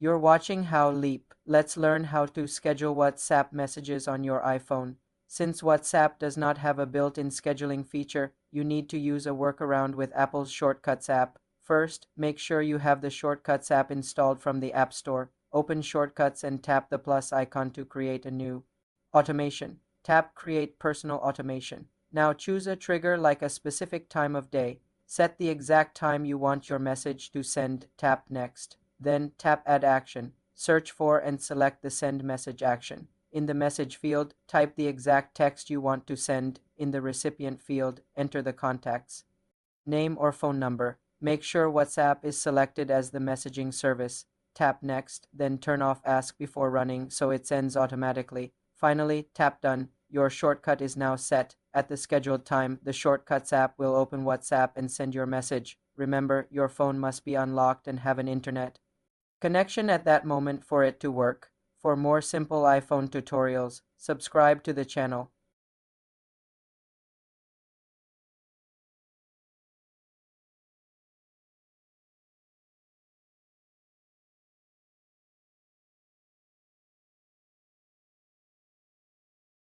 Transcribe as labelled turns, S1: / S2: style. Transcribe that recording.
S1: You're watching How Leap. Let's learn how to schedule WhatsApp messages on your iPhone. Since WhatsApp does not have a built-in scheduling feature, you need to use a workaround with Apple's Shortcuts app. First, make sure you have the Shortcuts app installed from the App Store. Open Shortcuts and tap the plus icon to create a new automation. Tap Create Personal Automation. Now choose a trigger like a specific time of day. Set the exact time you want your message to send. Tap Next. Then tap Add Action. Search for and select the Send Message action. In the message field, type the exact text you want to send. In the recipient field, enter the contacts, name or phone number. Make sure WhatsApp is selected as the messaging service. Tap Next, then turn off Ask Before Running so it sends automatically. Finally, tap Done. Your shortcut is now set. At the scheduled time, the Shortcuts app will open WhatsApp and send your message. Remember, your phone must be unlocked and have an internet connection at that moment for it to work. For more simple iPhone tutorials, subscribe to the channel.